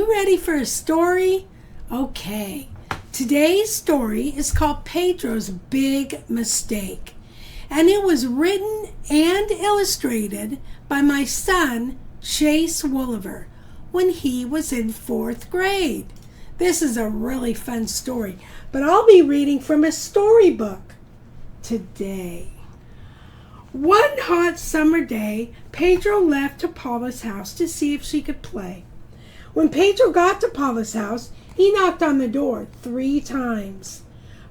you ready for a story? Okay. Today's story is called Pedro's Big Mistake, and it was written and illustrated by my son, Chase Wolliver, when he was in 4th grade. This is a really fun story, but I'll be reading from a storybook today. One hot summer day, Pedro left to Paula's house to see if she could play. When Pedro got to Paula's house, he knocked on the door 3 times.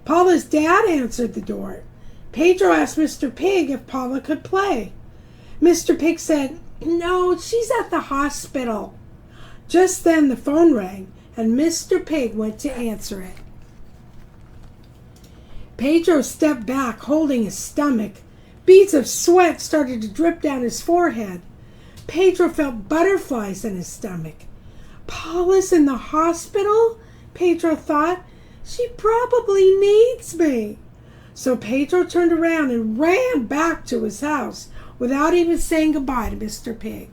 Paula's dad answered the door. Pedro asked Mr. Pig if Paula could play. Mr. Pig said, "No, she's at the hospital." Just then the phone rang, and Mr. Pig went to answer it. Pedro stepped back, holding his stomach. Beads of sweat started to drip down his forehead. Pedro felt butterflies in his stomach. "Paula's in the hospital?" Pedro thought. "She probably needs me." So Pedro turned around and ran back to his house without even saying goodbye to Mr. Pig.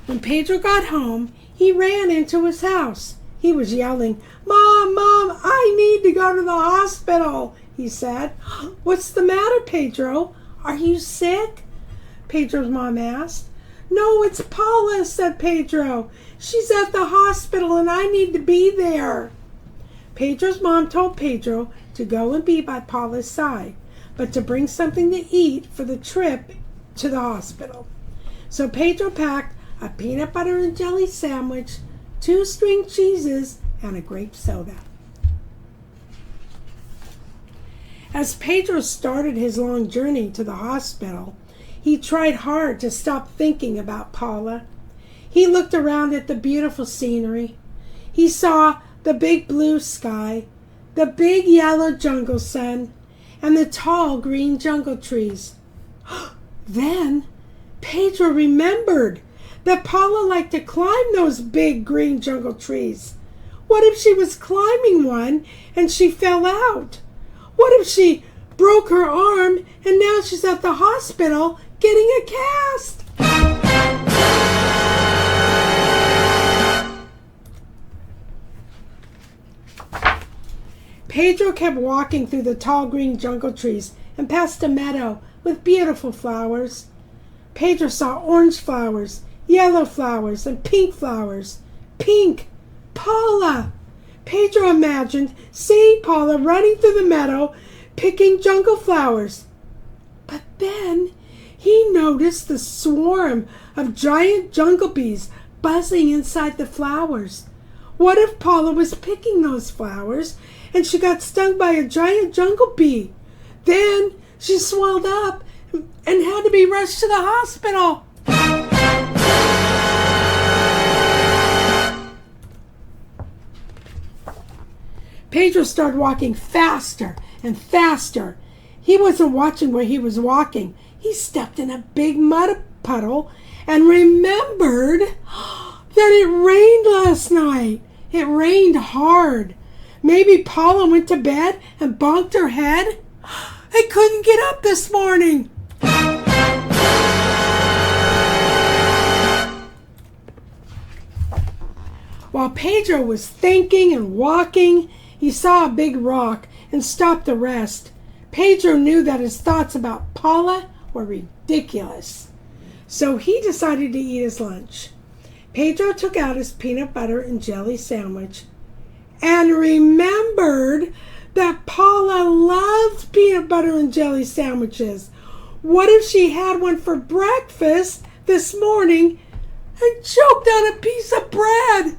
When Pedro got home, he ran into his house. He was yelling, "Mom, Mom, I need to go to the hospital," he said. "What's the matter, Pedro? Are you sick?" Pedro's mom asked. "No, it's Paula," said Pedro. "She's at the hospital and I need to be there." Pedro's mom told Pedro to go and be by Paula's side, but to bring something to eat for the trip to the hospital. So Pedro packed a peanut butter and jelly sandwich, 2 string cheeses, and a grape soda. As Pedro started his long journey to the hospital, he tried hard to stop thinking about Paula. He looked around at the beautiful scenery. He saw the big blue sky, the big yellow jungle sun, and the tall green jungle trees. Then Pedro remembered that Paula liked to climb those big green jungle trees. What if she was climbing one and she fell out? What if she broke her arm and now she's at the hospital getting a cast? Pedro kept walking through the tall green jungle trees and past a meadow with beautiful flowers. Pedro saw orange flowers, yellow flowers, and pink flowers. Pink! Paula! Pedro imagined seeing Paula running through the meadow, picking jungle flowers. But then he noticed the swarm of giant jungle bees buzzing inside the flowers. What if Paula was picking those flowers and she got stung by a giant jungle bee? Then she swelled up and had to be rushed to the hospital. Pedro started walking faster and faster. He wasn't watching where he was walking. He stepped in a big mud puddle and remembered that it rained last night. It rained hard. Maybe Paula went to bed and bonked her head. I couldn't get up this morning. While Pedro was thinking and walking, he saw a big rock and stopped to rest. Pedro knew that his thoughts about Paula were ridiculous, so he decided to eat his lunch. Pedro took out his peanut butter and jelly sandwich and remembered that Paula loved peanut butter and jelly sandwiches. What if she had one for breakfast this morning and choked on a piece of bread?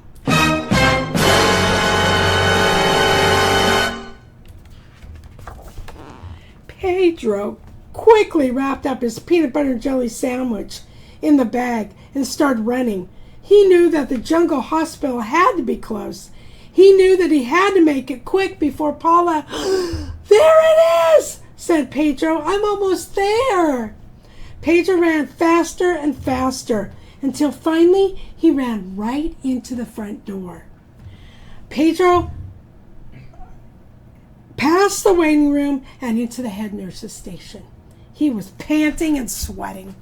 Pedro quickly wrapped up his peanut butter and jelly sandwich in the bag and started running. He knew that the jungle hospital had to be close. He knew that he had to make it quick before Paula... "There it is!" said Pedro. "I'm almost there." Pedro ran faster and faster until finally he ran right into the front door. Pedro past the waiting room and into the head nurse's station. He was panting and sweating.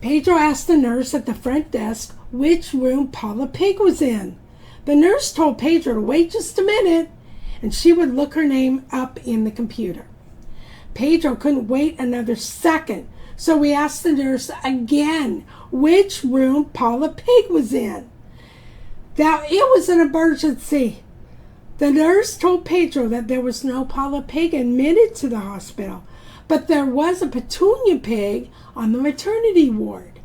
Pedro asked the nurse at the front desk which room Paula Pig was in. The nurse told Pedro to wait just a minute, and she would look her name up in the computer. Pedro couldn't wait another second, so he asked the nurse again which room Paula Pig was in. Now, it was an emergency. The nurse told Pedro that there was no Paula Pig admitted to the hospital, but there was a Petunia Pig on the maternity ward.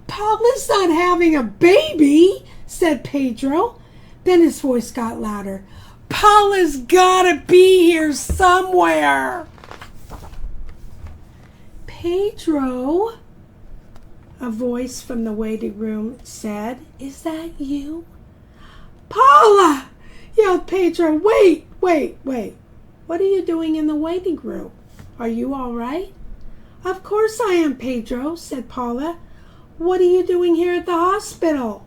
"Paula's not having a baby," said Pedro. Then his voice got louder. "Paula's gotta be here somewhere." "Pedro," a voice from the waiting room said, "is that you?" "Paula!" yelled Pedro. Wait. What are you doing in the waiting room? Are you all right?" "Of course I am, Pedro," said Paula. "What are you doing here at the hospital?"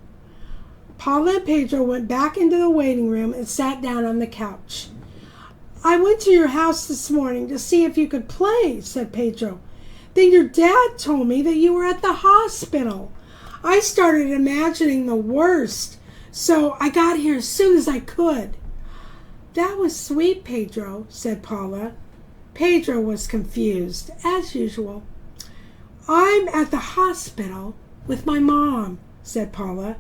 Paula and Pedro went back into the waiting room and sat down on the couch. "I went to your house this morning to see if you could play," said Pedro. "Then your dad told me that you were at the hospital. I started imagining the worst, so I got here as soon as I could." "That was sweet, Pedro," said Paula. Pedro was confused, as usual. "I'm at the hospital with my mom," said Paula.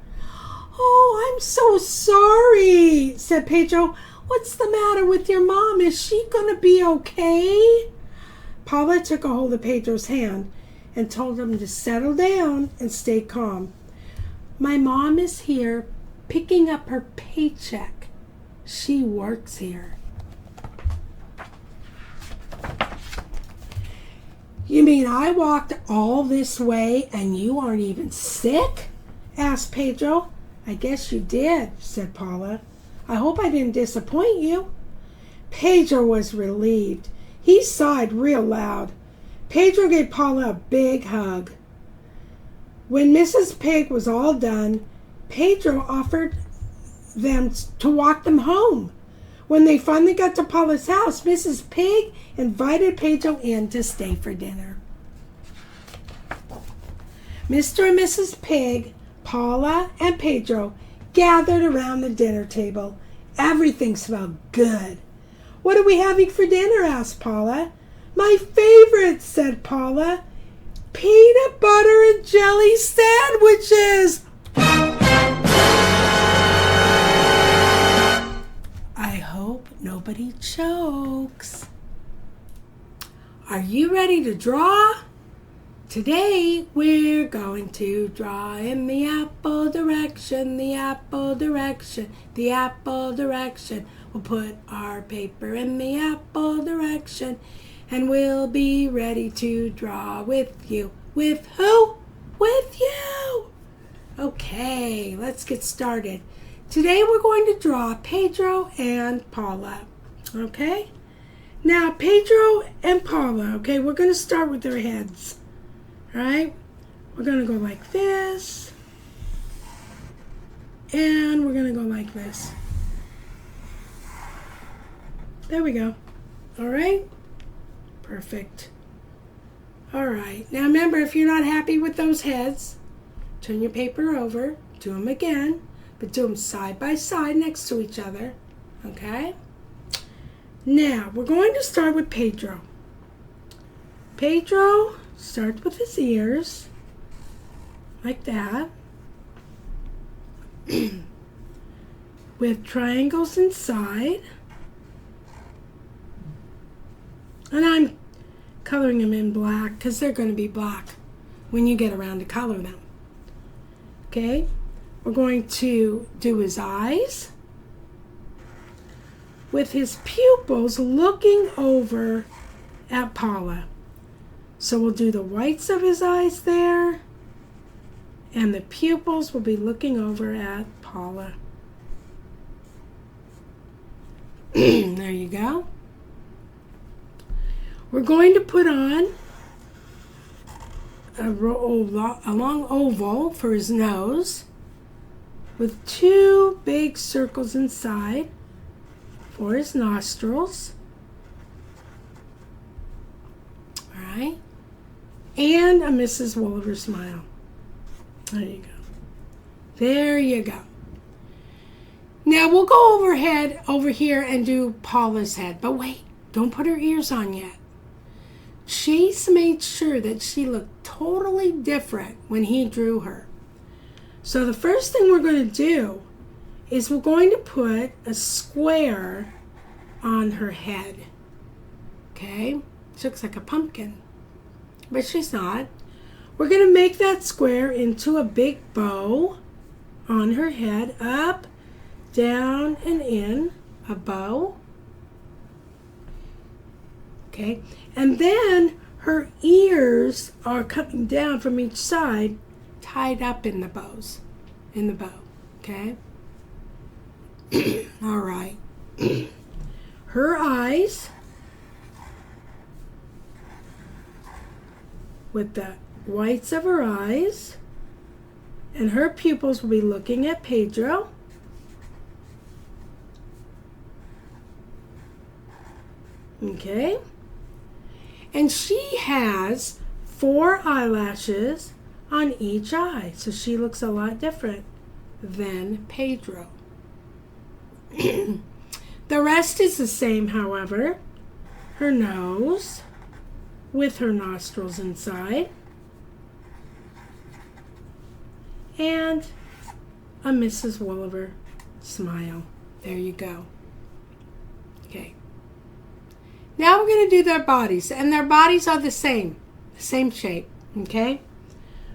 "Oh, I'm so sorry," said Pedro. "What's the matter with your mom? Is she going to be okay?" Paula took a hold of Pedro's hand and told him to settle down and stay calm. "My mom is here picking up her paycheck. She works here." "You mean I walked all this way and you aren't even sick?" asked Pedro. "I guess you did," said Paula. "I hope I didn't disappoint you." Pedro was relieved. He sighed real loud. Pedro gave Paula a big hug. When Mrs. Pig was all done, Pedro offered them to walk them home. When they finally got to Paula's house, Mrs. Pig invited Pedro in to stay for dinner. Mr. and Mrs. Pig, Paula, and Pedro gathered around the dinner table. Everything smelled good. "What are we having for dinner?" asked Paula. "My favorite," said Paula. "Peanut butter and jelly sandwiches." I hope nobody chokes. Are you ready to draw? Today we're going to draw in the apple direction, the apple direction, the apple direction. We'll put our paper in the apple direction, and we'll be ready to draw with you. With who? With you! Okay, let's get started. Today we're going to draw Pedro and Paula. Okay? Now, Pedro and Paula, okay, we're going to start with their heads. Right? We're going to go like this. And we're going to go like this. There we go. All right? Perfect. All right. Now remember, if you're not happy with those heads, turn your paper over, do them again, but do them side by side next to each other. Okay? Now, we're going to start with Pedro. Pedro starts with his ears, like that, with triangles inside. And I'm coloring them in black because they're going to be black when you get around to color them. Okay, we're going to do his eyes with his pupils looking over at Paula. So we'll do the whites of his eyes there, and the pupils will be looking over at Paula. There you go. We're going to put on a long oval for his nose with two big circles inside for his nostrils. All right. and a Mrs. Wolliver smile. There you go. There you go. Now we'll go over here and do Paula's head. But wait, don't put her ears on yet. Chase made sure that she looked totally different when he drew her. So the first thing we're going to do is we're going to put a square on her head. Okay? She looks like a pumpkin, but she's not. We're going to make that square into a big bow on her head, up, down, and in, a bow. Okay? And then her ears are coming down from each side, tied up in the bow. Okay? All right. Her eyes, with the whites of her eyes, and her pupils will be looking at Pedro. Okay? And she has 4 eyelashes on each eye, so she looks a lot different than Pedro. The rest is the same, however. Her nose with her nostrils inside, and a Mrs. Wolliver smile. There you go. Okay. Now we're going to do their bodies, and their bodies are the same shape, okay?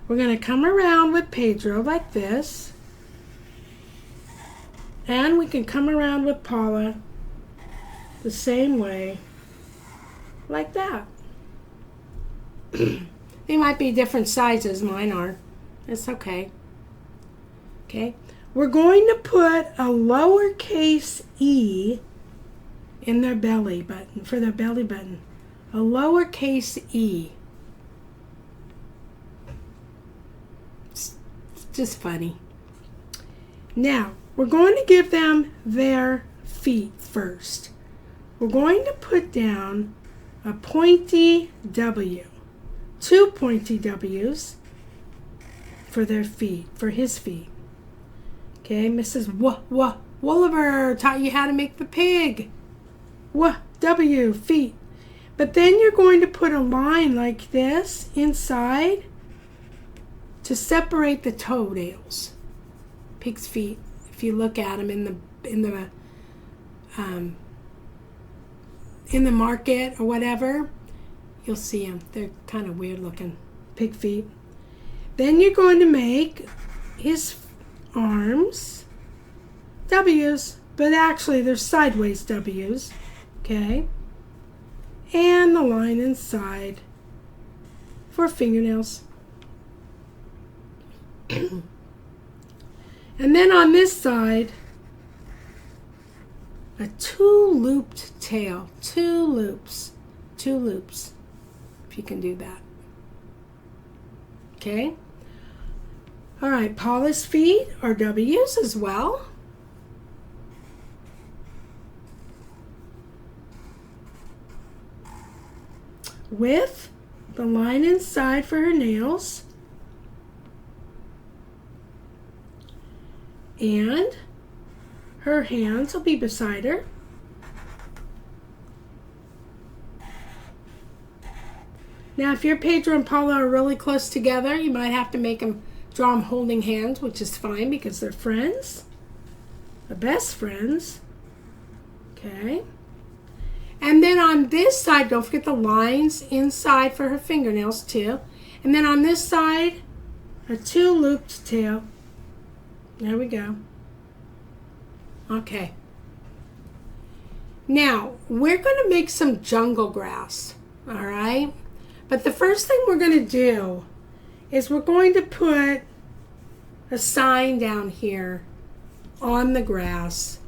We're going to come around with Pedro like this, and we can come around with Paula the same way, like that. They might be different sizes, mine are. It's okay. Okay, we're going to put a lowercase e in their belly button, for their belly button. A lowercase e. It's just funny. Now, we're going to give them their feet first. We're going to put down a pointy W. 2 pointy W's for their feet, for his feet. Okay, Mrs. Wolliver taught you how to make the pig. W, feet. But then you're going to put a line like this inside to separate the toenails. Pig's feet. If you look at them in the market or whatever, you'll see them. They're kind of weird looking. Pig feet. Then you're going to make his arms W's, but actually they're sideways W's. Okay. And the line inside for fingernails. And then on this side, a 2-looped tail. 2 loops. 2 loops. If you can do that. Okay. All right, Paula's feet are W's as well. With the line inside for her nails. And her hands will be beside her. Now, if your Pedro and Paula are really close together, you might have to draw them holding hands, which is fine because they're friends. The best friends. Okay. And then on this side, don't forget the lines inside for her fingernails too. And then on this side, a 2-looped tail. There we go. Okay. Now, we're going to make some jungle grass. All right? But the first thing we're going to do is we're going to put a sign down here on the grass.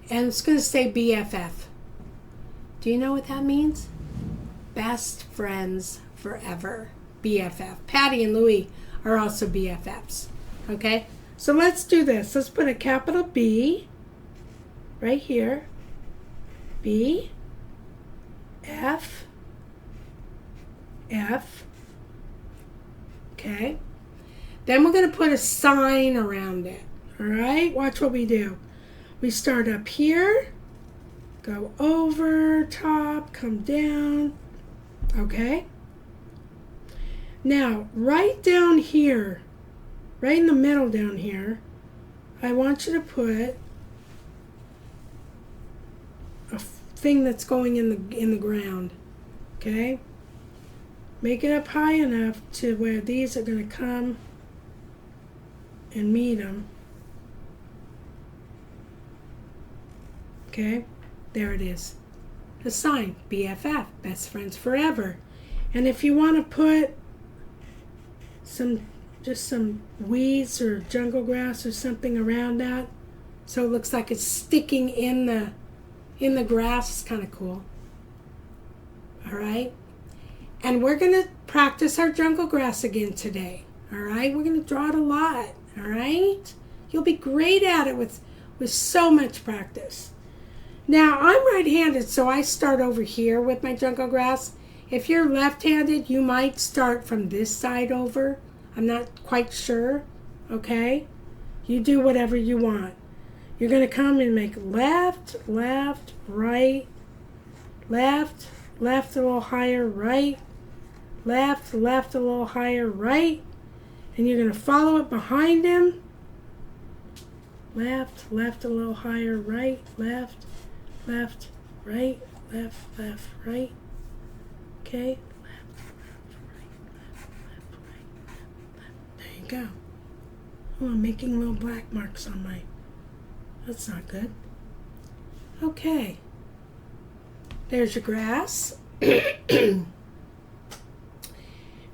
And it's going to say BFF. Do you know what that means? Best friends forever. BFF. Patty and Louie are also BFFs. Okay? So let's do this. Let's put a capital B right here. B, F, F, Okay? Then we're going to put a sign around it. All right? Watch what we do. We start up here, go over, top, come down. Okay? Now, right down here, right in the middle down here, I want you to put a thing that's going in the ground. Okay? Make it up high enough to where these are going to come and meet them. Okay? There it is. The sign, BFF, best friends forever. And if you want to put just some weeds or jungle grass or something around that, so it looks like it's sticking in the grass, it's kind of cool. All right? And we're going to practice our jungle grass again today. All right? We're going to draw it a lot. All right? You'll be great at it with so much practice. Now, I'm right-handed, so I start over here with my jungle grass. If you're left-handed, you might start from this side over. I'm not quite sure, okay? You do whatever you want. You're going to come and make left, left, right, left, left a little higher, right, left, left a little higher, right, and you're going to follow it behind him. Left, left a little higher, right, left, left, right, left, left, right. Okay? Left, left, right. There you go. Oh, I'm making little black marks on my... That's not good. Okay. There's your grass.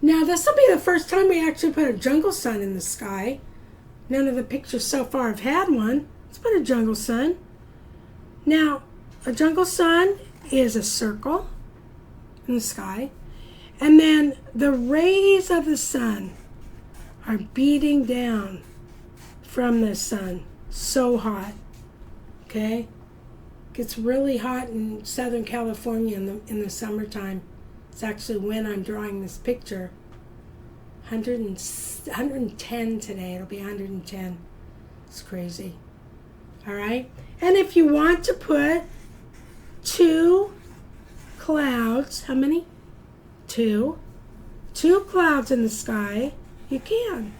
Now, this will be the first time we actually put a jungle sun in the sky. None of the pictures so far have had one. Let's put a jungle sun. Now, a jungle sun is a circle in the sky, and then the rays of the sun are beating down from the sun. So hot. Okay? It gets really hot in Southern California in the summertime. It's actually when I'm drawing this picture. 110 today. It'll be 110. It's crazy. All right? And if you want to put 2 clouds, how many? 2. 2 clouds in the sky, you can.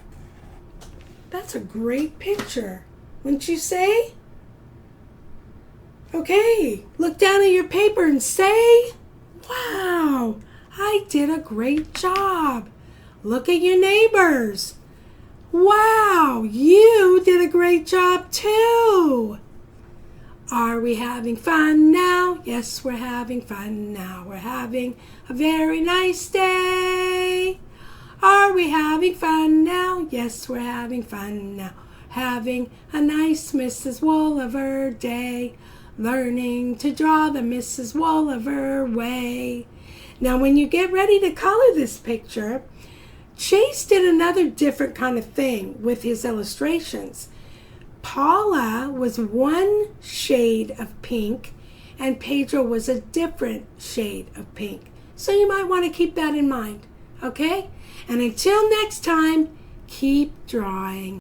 That's a great picture, wouldn't you say? Okay, look down at your paper and say, wow, I did a great job. Look at your neighbors. Wow, you did a great job too. Are we having fun now? Yes, we're having fun now. We're having a very nice day. Are we having fun now? Yes, we're having fun now. Having a nice Mrs. Wolliver day. Learning to draw the Mrs. Wolliver way. Now, when you get ready to color this picture, Chase did another different kind of thing with his illustrations. Paula was one shade of pink, and Pedro was a different shade of pink. So you might want to keep that in mind, okay? And until next time, keep drawing.